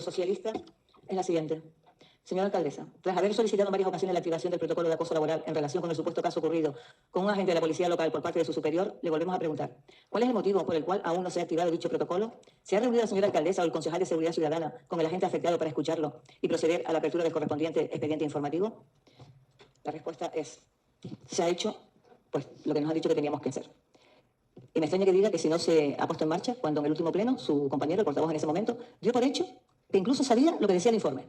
los socialistas es la siguiente. Señora alcaldesa, tras haber solicitado en varias ocasiones la activación del protocolo de acoso laboral en relación con el supuesto caso ocurrido con un agente de la policía local por parte de su superior, le volvemos a preguntar, ¿cuál es el motivo por el cual aún no se ha activado dicho protocolo? ¿Se ha reunido la señora alcaldesa o el concejal de Seguridad Ciudadana con el agente afectado para escucharlo y proceder a la apertura del correspondiente expediente informativo? La respuesta es, se ha hecho pues lo que nos ha dicho que teníamos que hacer. Y me extraña que diga que si no se ha puesto en marcha, cuando en el último pleno, su compañero, el portavoz en ese momento, dio por hecho que incluso sabía lo que decía el informe.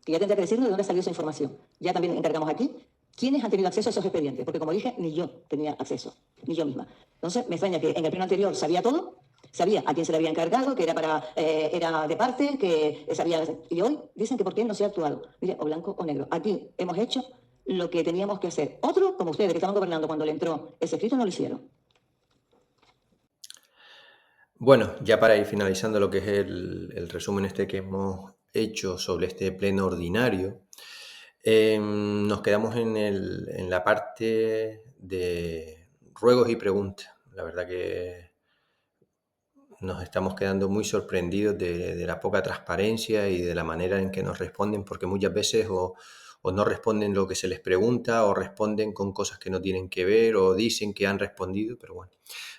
Que ya tendría que decirnos de dónde salió esa información. Ya también encargamos aquí quiénes han tenido acceso a esos expedientes, porque como dije, ni yo tenía acceso, ni yo misma. Entonces, me extraña que en el pleno anterior sabía todo, sabía a quién se le había encargado, que era de parte, que sabía... Y hoy dicen que por qué no se ha actuado. Mire, o blanco o negro. Aquí hemos hecho lo que teníamos que hacer. Otro, como ustedes, que estaban gobernando cuando le entró ese escrito, no lo hicieron. Bueno, ya para ir finalizando lo que es el resumen este que hemos hecho sobre este pleno ordinario, nos quedamos en la parte de ruegos y preguntas. La verdad que nos estamos quedando muy sorprendidos de la poca transparencia y de la manera en que nos responden, porque muchas veces o no responden lo que se les pregunta o responden con cosas que no tienen que ver o dicen que han respondido, pero bueno,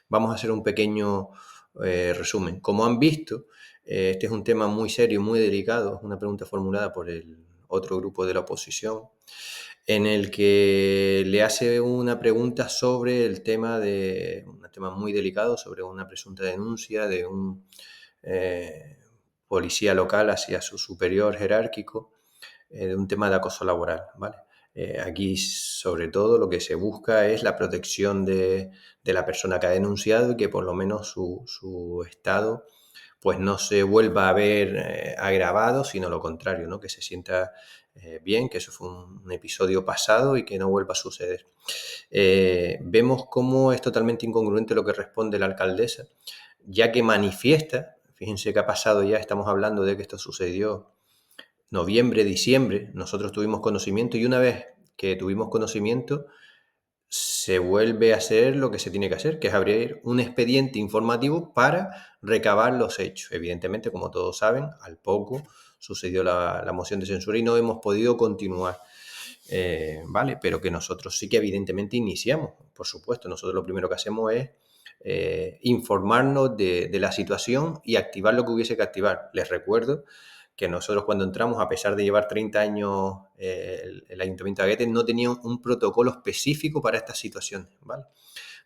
vamos a hacer un pequeño resumen. Como han visto, este es un tema muy serio, muy delicado, es una pregunta formulada por el otro grupo de la oposición, en el que le hace una pregunta sobre un tema muy delicado, sobre una presunta denuncia de un policía local hacia su superior jerárquico, de un tema de acoso laboral, ¿vale? Aquí, sobre todo, lo que se busca es la protección de la persona que ha denunciado y que por lo menos su estado pues no se vuelva a ver agravado, sino lo contrario, ¿no? Que se sienta bien, que eso fue un episodio pasado y que no vuelva a suceder. Vemos cómo es totalmente incongruente lo que responde la alcaldesa, ya que manifiesta, fíjense que ha pasado ya, estamos hablando de que esto sucedió noviembre, diciembre, nosotros tuvimos conocimiento y una vez que tuvimos conocimiento, se vuelve a hacer lo que se tiene que hacer, que es abrir un expediente informativo para recabar los hechos. Evidentemente, como todos saben, al poco sucedió la moción de censura y no hemos podido continuar. Vale, pero que nosotros sí que evidentemente iniciamos, por supuesto. Nosotros lo primero que hacemos es informarnos de la situación y activar lo que hubiese que activar. Les recuerdo que nosotros cuando entramos, a pesar de llevar 30 años el Ayuntamiento de Aguete, no tenía un protocolo específico para estas situaciones, ¿vale?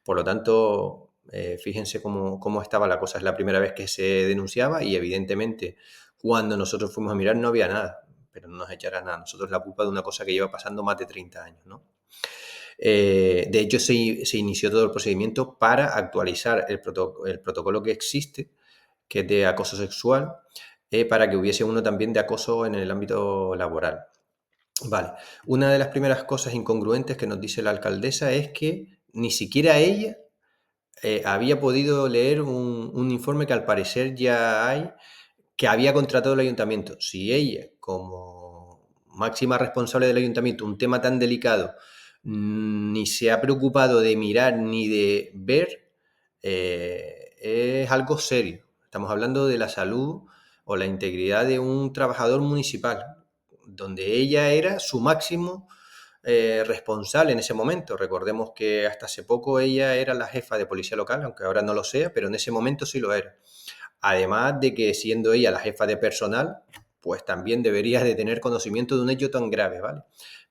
Por lo tanto, fíjense cómo estaba la cosa. Es la primera vez que se denunciaba y evidentemente cuando nosotros fuimos a mirar no había nada, pero no nos echará nada. Nosotros la culpa de una cosa que lleva pasando más de 30 años, ¿no? De hecho, se inició todo el procedimiento para actualizar el protocolo que existe, que es de acoso sexual, para que hubiese uno también de acoso en el ámbito laboral. Vale, una de las primeras cosas incongruentes que nos dice la alcaldesa es que ni siquiera ella había podido leer un informe que al parecer ya hay, que había contratado el ayuntamiento. Si ella, como máxima responsable del ayuntamiento, un tema tan delicado, ni se ha preocupado de mirar ni de ver, es algo serio. Estamos hablando de la salud o la integridad de un trabajador municipal, donde ella era su máximo responsable en ese momento. Recordemos que hasta hace poco ella era la jefa de policía local, aunque ahora no lo sea, pero en ese momento sí lo era. Además de que siendo ella la jefa de personal, pues también debería de tener conocimiento de un hecho tan grave, ¿vale?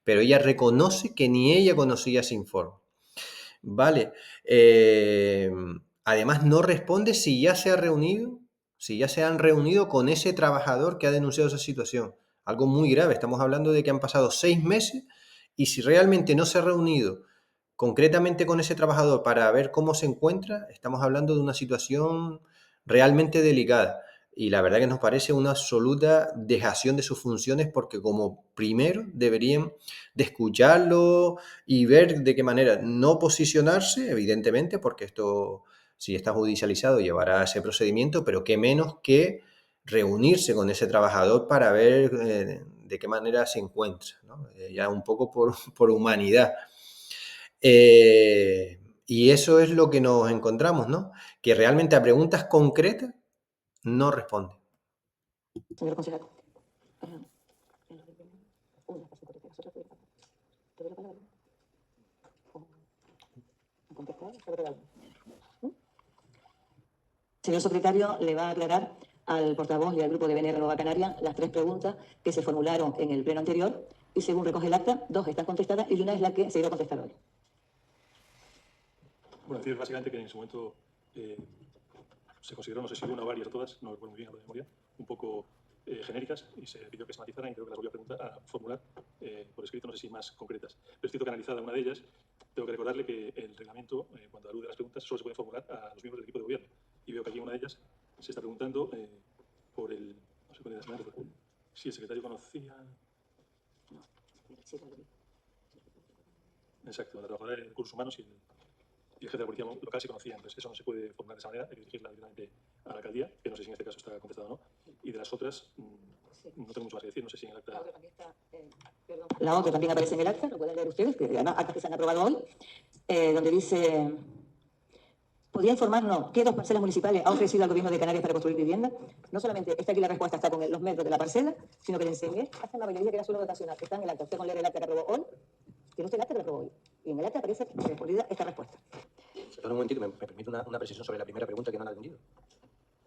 Pero ella reconoce que ni ella conocía ese informe, ¿vale? Además no responde si ya se ha reunido, si ya se han reunido con ese trabajador que ha denunciado esa situación. Algo muy grave, estamos hablando de que han pasado 6 meses y si realmente no se ha reunido concretamente con ese trabajador para ver cómo se encuentra, estamos hablando de una situación realmente delicada. Y la verdad que nos parece una absoluta dejación de sus funciones porque como primero deberían de escucharlo y ver de qué manera no posicionarse, evidentemente, porque esto, si está judicializado, llevará a ese procedimiento, pero qué menos que reunirse con ese trabajador para ver de qué manera se encuentra, ¿no? Ya un poco por humanidad. Y eso es lo que nos encontramos, ¿no? Que realmente a preguntas concretas no responde. Señor concejal. Una, las otras te doy la palabra. ¿O contestar? Sobre la una. Señor secretario, le va a aclarar al portavoz y al grupo de BNR Nueva Canaria las 3 preguntas que se formularon en el pleno anterior y según recoge el acta, 2 están contestadas y una es la que se iba a contestar hoy. Bueno, decir básicamente que en su momento se consideró, no sé si una o varias o todas, no recuerdo muy bien a la memoria, un poco genéricas y se pidió que se matizaran y creo que las volví a formular por escrito, no sé si más concretas. Pero es cierto que analizada una de ellas, tengo que recordarle que el reglamento, cuando alude a las preguntas, solo se puede formular a los miembros del equipo de gobierno. Y veo que aquí en una de ellas se está preguntando por el, no sé cuál era la semana, si el secretario conocía... Exacto, la trabajadora de recursos humanos y el jefe de la policía local se conocían. Entonces, eso no se puede formular de esa manera, hay que dirigirla directamente a la alcaldía, que no sé si en este caso está contestado o no. Y de las otras, no tengo mucho más que decir, no sé si en el acta... La otra también aparece en el acta, lo pueden leer ustedes, que además actas que se han aprobado hoy, donde dice... ¿Podría informarnos qué 2 parcelas municipales ha ofrecido al gobierno de Canarias para construir vivienda? No solamente está aquí la respuesta, está con los metros de la parcela, sino que le enseñé hasta la mayoría que era solo dotacional. Está en el acta. Usted con leer el acta que aprobó hoy, tiene usted el acta que aprobó hoy. Y en el acta aparece respondida esta respuesta. Perdón un momentito, me permite una precisión sobre la primera pregunta que no han atendido.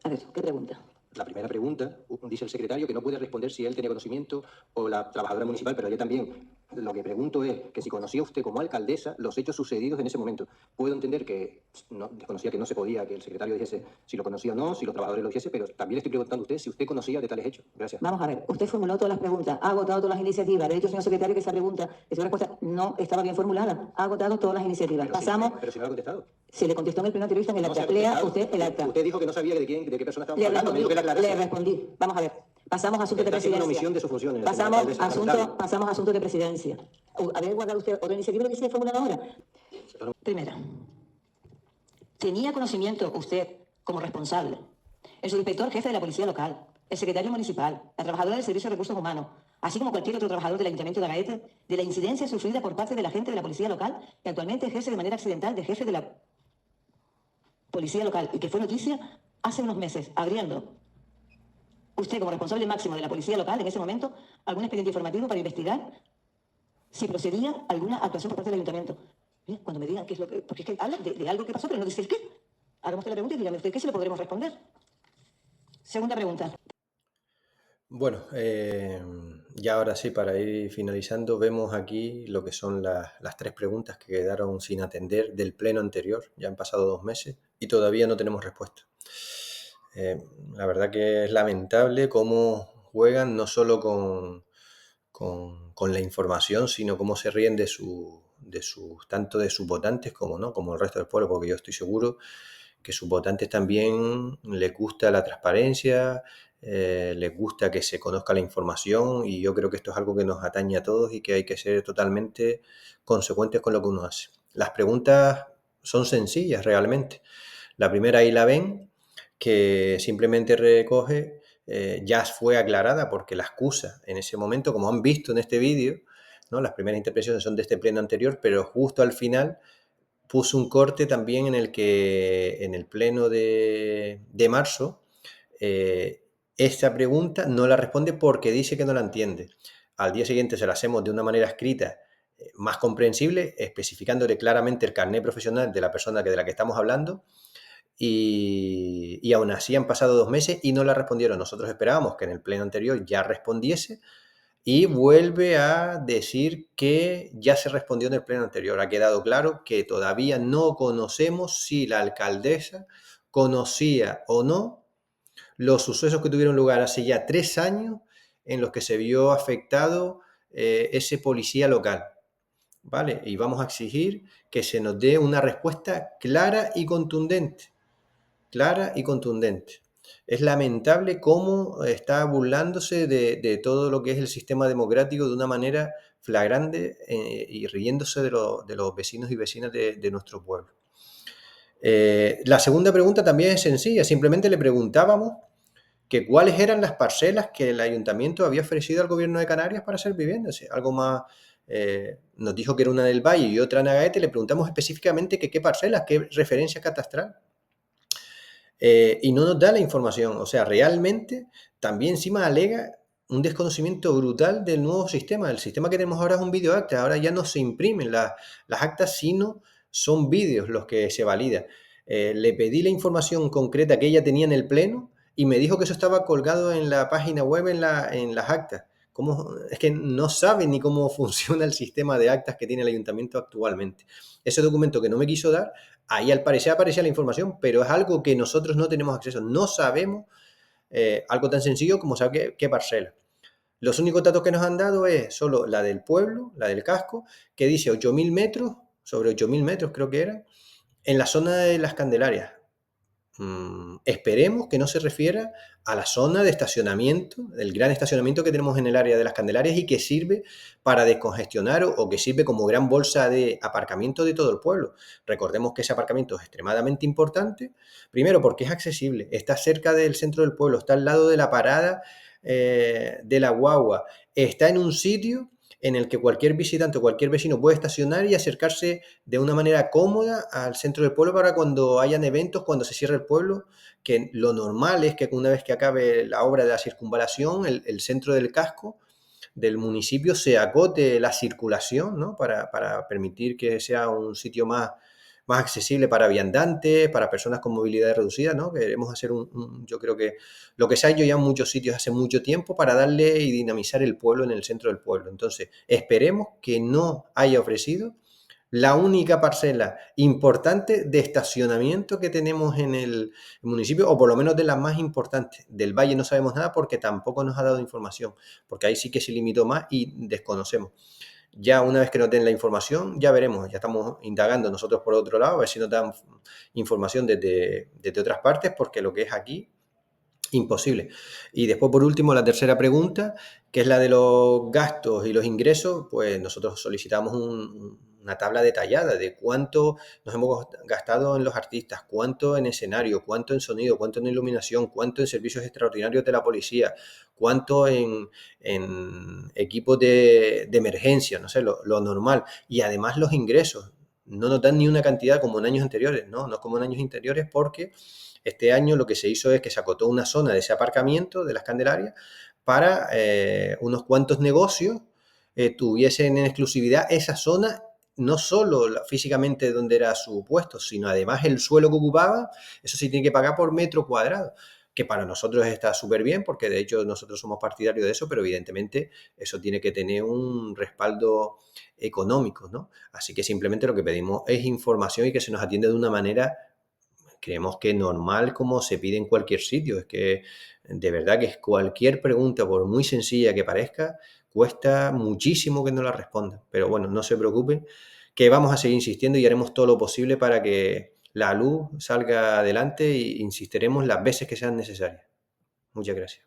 A ver, ¿qué pregunta? La primera pregunta, dice el secretario que no puede responder si él tenía conocimiento o la trabajadora municipal, pero yo también lo que pregunto es que si conocía usted como alcaldesa los hechos sucedidos en ese momento. Puedo entender que no, desconocía que no se podía que el secretario dijese si lo conocía o no, si los trabajadores lo dijese, pero también le estoy preguntando a usted si usted conocía de tales hechos. Gracias. Vamos a ver, usted formuló todas las preguntas, ha agotado todas las iniciativas. De hecho, señor secretario, que esa pregunta, esa respuesta no estaba bien formulada. Ha agotado todas las iniciativas. Pasamos... Pero si me lo ha contestado. Se le contestó en el pleno anterior en el acta. Lea usted el acta. Usted dijo que no sabía de qué persona estábamos hablando. Me dijo que la aclarase. Le respondí. Vamos a ver. Pasamos a asuntos de presidencia. Una omisión de sus funciones. Pasamos a asuntos de presidencia. A ver, guardar usted otra iniciativa que se ha formulado ahora. Primera. ¿Tenía conocimiento usted, como responsable, el subinspector jefe de la policía local, el secretario municipal, la trabajadora del Servicio de Recursos Humanos, así como cualquier otro trabajador del Ayuntamiento de Agaete, de la incidencia sufrida por parte de la gente de la policía local que actualmente ejerce de manera accidental de jefe de la policía local y que fue noticia hace unos meses, abriendo usted como responsable máximo de la policía local en ese momento algún expediente informativo para investigar si procedía alguna actuación por parte del ayuntamiento? Bien, cuando me digan qué es lo que... Porque es que habla de algo que pasó, pero no dice el qué. Hagamos usted la pregunta y dígame usted qué se lo podremos responder. Segunda pregunta. Bueno, ya ahora sí, para ir finalizando, vemos aquí lo que son las 3 preguntas que quedaron sin atender del pleno anterior. Ya han pasado 2 meses y todavía no tenemos respuesta. La verdad que es lamentable cómo juegan no solo con la información, sino cómo se ríen tanto de sus votantes como el resto del pueblo, porque yo estoy seguro que sus votantes también les gusta la transparencia, les gusta que se conozca la información, y yo creo que esto es algo que nos atañe a todos y que hay que ser totalmente consecuentes con lo que uno hace. Las preguntas son sencillas realmente. La primera ahí la ven, que simplemente recoge, ya fue aclarada porque la excusa en ese momento, como han visto en este vídeo, ¿no? Las primeras intervenciones son de este pleno anterior, pero justo al final puso un corte también en el que en el pleno de marzo esta pregunta no la responde porque dice que no la entiende. Al día siguiente se la hacemos de una manera escrita más comprensible, especificándole claramente el carnet profesional de la persona de la que estamos hablando, y aún así han pasado 2 meses y no la respondieron. Nosotros esperábamos que en el pleno anterior ya respondiese, y vuelve a decir que ya se respondió en el pleno anterior. Ha quedado claro que todavía no conocemos si la alcaldesa conocía o no los sucesos que tuvieron lugar hace ya 3 años en los que se vio afectado ese policía local. ¿Vale? Y vamos a exigir que se nos dé una respuesta clara y contundente. Clara y contundente. Es lamentable cómo está burlándose de todo lo que es el sistema democrático de una manera flagrante y riéndose de los vecinos y vecinas de nuestro pueblo. La segunda pregunta también es sencilla. Simplemente le preguntábamos que cuáles eran las parcelas que el ayuntamiento había ofrecido al gobierno de Canarias para hacer viviendas. Algo más, nos dijo que era una del Valle y otra en Agaete. Le preguntamos específicamente que qué parcelas, qué referencia catastral. y no nos da la información. O sea, realmente también encima alega un desconocimiento brutal del nuevo sistema. El sistema que tenemos ahora es un videoacta. Ahora ya no se imprimen las actas, sino son vídeos los que se validan. Le pedí la información concreta que ella tenía en el pleno y me dijo que eso estaba colgado en la página web, en las actas. ¿Cómo? Es que no sabe ni cómo funciona el sistema de actas que tiene el ayuntamiento actualmente. Ese documento que no me quiso dar, ahí al parecer aparecía la información, pero es algo que nosotros no tenemos acceso. No sabemos algo tan sencillo como saber qué parcela. Los únicos datos que nos han dado es solo la del pueblo, la del casco, que dice 8.000 metros, sobre 8.000 metros creo que era, en la zona de las Candelarias. Esperemos que no se refiera a la zona de estacionamiento, el gran estacionamiento que tenemos en el área de las Candelarias y que sirve para descongestionar o que sirve como gran bolsa de aparcamiento de todo el pueblo. Recordemos que ese aparcamiento es extremadamente importante, primero porque es accesible, está cerca del centro del pueblo, está al lado de la parada de la guagua, está en un sitio en el que cualquier visitante o cualquier vecino puede estacionar y acercarse de una manera cómoda al centro del pueblo para cuando hayan eventos, cuando se cierre el pueblo, que lo normal es que una vez que acabe la obra de la circunvalación, el centro del casco del municipio se acote la circulación, ¿no? Para permitir que sea un sitio más accesible para viandantes, para personas con movilidad reducida, ¿no? Queremos hacer yo creo que lo que se ha hecho ya en muchos sitios hace mucho tiempo para darle y dinamizar el pueblo en el centro del pueblo. Entonces, esperemos que no haya ofrecido la única parcela importante de estacionamiento que tenemos en el municipio, o por lo menos de las más importantes. Del Valle no sabemos nada porque tampoco nos ha dado información, porque ahí sí que se limitó más y desconocemos. Ya una vez que nos den la información, ya veremos, ya estamos indagando nosotros por otro lado, a ver si nos dan información desde otras partes, porque lo que es aquí, imposible. Y después, por último, la tercera pregunta, que es la de los gastos y los ingresos, pues nosotros solicitamos una tabla detallada de cuánto nos hemos gastado en los artistas, cuánto en escenario, cuánto en sonido, cuánto en iluminación, cuánto en servicios extraordinarios de la policía, cuánto en equipos de emergencia, no sé, lo normal. Y además los ingresos. No nos dan ni una cantidad como en años anteriores, no como en años anteriores porque este año lo que se hizo es que se acotó una zona de ese aparcamiento de las Candelarias para unos cuantos negocios tuviesen en exclusividad esa zona, no solo físicamente donde era su puesto, sino además el suelo que ocupaba, eso sí tiene que pagar por metro cuadrado, que para nosotros está súper bien, porque de hecho nosotros somos partidarios de eso, pero evidentemente eso tiene que tener un respaldo económico, ¿no? Así que simplemente lo que pedimos es información y que se nos atienda de una manera, creemos que normal, como se pide en cualquier sitio. Es que de verdad que cualquier pregunta, por muy sencilla que parezca, cuesta muchísimo que nos la respondan. Pero bueno, no se preocupen, que vamos a seguir insistiendo y haremos todo lo posible para que la luz salga adelante e insistiremos las veces que sean necesarias. Muchas gracias.